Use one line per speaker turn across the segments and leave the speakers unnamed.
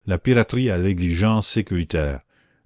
la piraterie à l'exigence sécuritaire.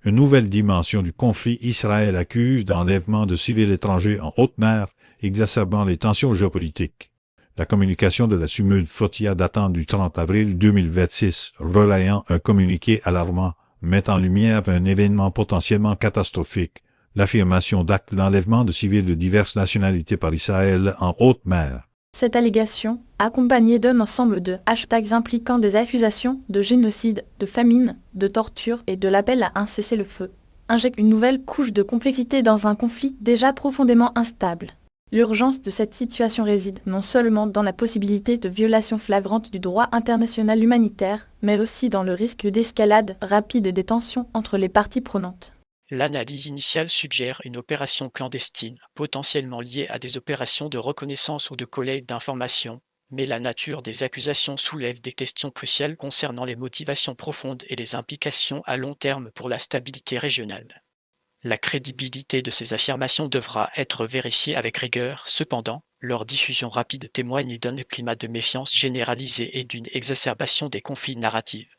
Une nouvelle dimension du conflit. Israël accuse d'enlèvement de civils étrangers en haute mer, exacerbant les tensions géopolitiques. La communication de la SUMUD Flotilla datant du 30 avril 2026, relayant un communiqué alarmant, met en lumière un événement potentiellement catastrophique, l'affirmation d'actes d'enlèvement de civils de diverses nationalités par Israël en haute mer.
Cette allégation, accompagnée d'un ensemble de hashtags impliquant des accusations de génocide, de famine, de torture et de l'appel à un cessez-le-feu, injecte une nouvelle couche de complexité dans un conflit déjà profondément instable. L'urgence de cette situation réside non seulement dans la possibilité de violation flagrante du droit international humanitaire, mais aussi dans le risque d'escalade rapide des tensions entre les parties prenantes.
L'analyse initiale suggère une opération clandestine, potentiellement liée à des opérations de reconnaissance ou de collecte d'informations, mais la nature des accusations soulève des questions cruciales concernant les motivations profondes et les implications à long terme pour la stabilité régionale. La crédibilité de ces affirmations devra être vérifiée avec rigueur, cependant, leur diffusion rapide témoigne d'un climat de méfiance généralisée et d'une exacerbation des conflits narratifs.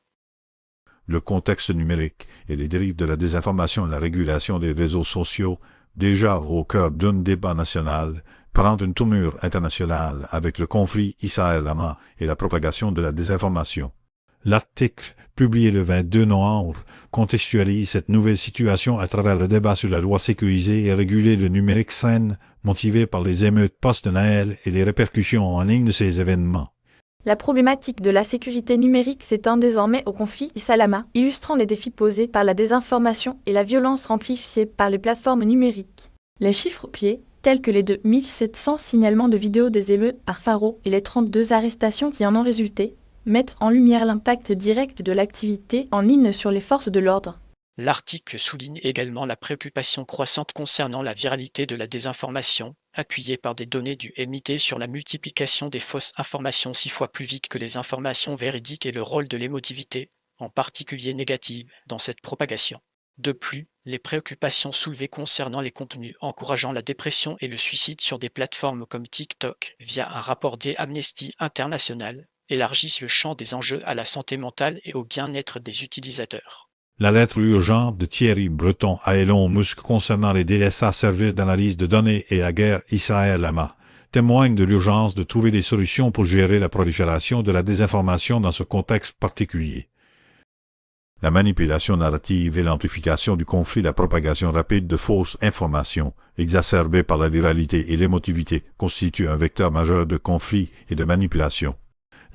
Le contexte numérique et les dérives de la désinformation et la régulation des réseaux sociaux, déjà au cœur d'un débat national, prend une tournure internationale avec le conflit Israël-Hamas et la propagation de la désinformation. L'article, publié le 22 novembre, contextualise cette nouvelle situation à travers le débat sur la loi sécuriser et réguler le numérique saine, motivé par les émeutes post-Noël et les répercussions en ligne de ces événements.
La problématique de la sécurité numérique s'étend désormais au conflit Israël-Hamas, illustrant les défis posés par la désinformation et la violence amplifiée par les plateformes numériques. Les chiffres pieds, tels que les 2700 signalements de vidéos des émeutes par Pharo et les 32 arrestations qui en ont résulté, mettent en lumière l'impact direct de l'activité en ligne sur les forces de l'ordre.
L'article souligne également la préoccupation croissante concernant la viralité de la désinformation, appuyée par des données du MIT sur la multiplication des fausses informations 6 fois plus vite que les informations véridiques et le rôle de l'émotivité, en particulier négative, dans cette propagation. De plus, les préoccupations soulevées concernant les contenus encourageant la dépression et le suicide sur des plateformes comme TikTok, via un rapport d'Amnesty International, élargissent le champ des enjeux à la santé mentale et au bien-être des utilisateurs.
La lettre urgente de Thierry Breton à Elon Musk concernant les DSA services d'analyse de données et la guerre Israël-Hamas témoigne de l'urgence de trouver des solutions pour gérer la prolifération de la désinformation dans ce contexte particulier. La manipulation narrative et l'amplification du conflit, la propagation rapide de fausses informations, exacerbées par la viralité et l'émotivité, constituent un vecteur majeur de conflit et de manipulation.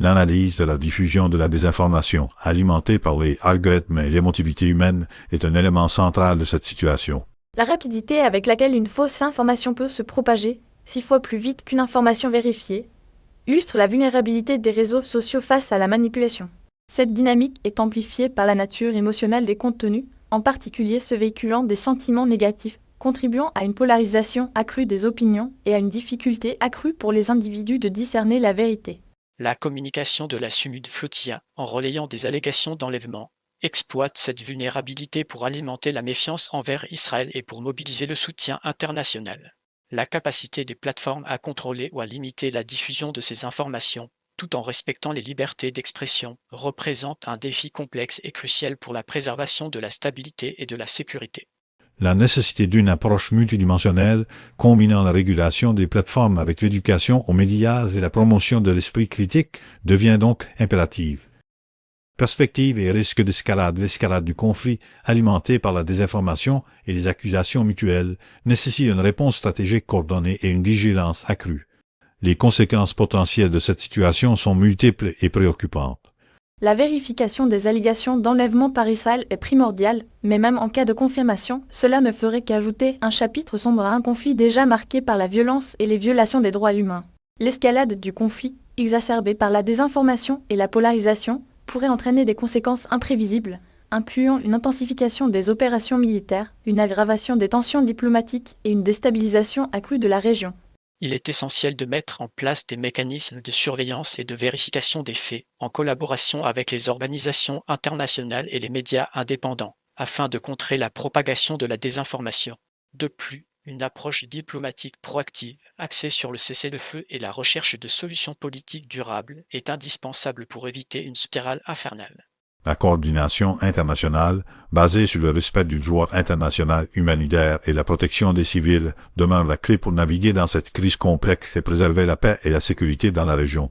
L'analyse de la diffusion de la désinformation, alimentée par les algorithmes et l'émotivité humaine, est un élément central de cette situation.
La rapidité avec laquelle une fausse information peut se propager, 6 fois plus vite qu'une information vérifiée, illustre la vulnérabilité des réseaux sociaux face à la manipulation. Cette dynamique est amplifiée par la nature émotionnelle des contenus, en particulier ceux véhiculant des sentiments négatifs, contribuant à une polarisation accrue des opinions et à une difficulté accrue pour les individus de discerner la vérité.
La communication de la SUMUD Flotilla, en relayant des allégations d'enlèvement, exploite cette vulnérabilité pour alimenter la méfiance envers Israël et pour mobiliser le soutien international. La capacité des plateformes à contrôler ou à limiter la diffusion de ces informations, tout en respectant les libertés d'expression, représente un défi complexe et crucial pour la préservation de la stabilité et de la sécurité.
La nécessité d'une approche multidimensionnelle, combinant la régulation des plateformes avec l'éducation aux médias et la promotion de l'esprit critique, devient donc impérative. Perspective et risque d'escalade. L'escalade du conflit, alimentée par la désinformation et les accusations mutuelles, nécessite une réponse stratégique coordonnée et une vigilance accrue. Les conséquences potentielles de cette situation sont multiples et préoccupantes.
La vérification des allégations d'enlèvement par Israël est primordiale, mais même en cas de confirmation, cela ne ferait qu'ajouter un chapitre sombre à un conflit déjà marqué par la violence et les violations des droits humains. L'escalade du conflit, exacerbée par la désinformation et la polarisation, pourrait entraîner des conséquences imprévisibles, incluant une intensification des opérations militaires, une aggravation des tensions diplomatiques et une déstabilisation accrue de la région.
Il est essentiel de mettre en place des mécanismes de surveillance et de vérification des faits, en collaboration avec les organisations internationales et les médias indépendants, afin de contrer la propagation de la désinformation. De plus, une approche diplomatique proactive, axée sur le cessez-le-feu et la recherche de solutions politiques durables, est indispensable pour éviter une spirale infernale.
La coordination internationale, basée sur le respect du droit international humanitaire et la protection des civils, demeure la clé pour naviguer dans cette crise complexe et préserver la paix et la sécurité dans la région.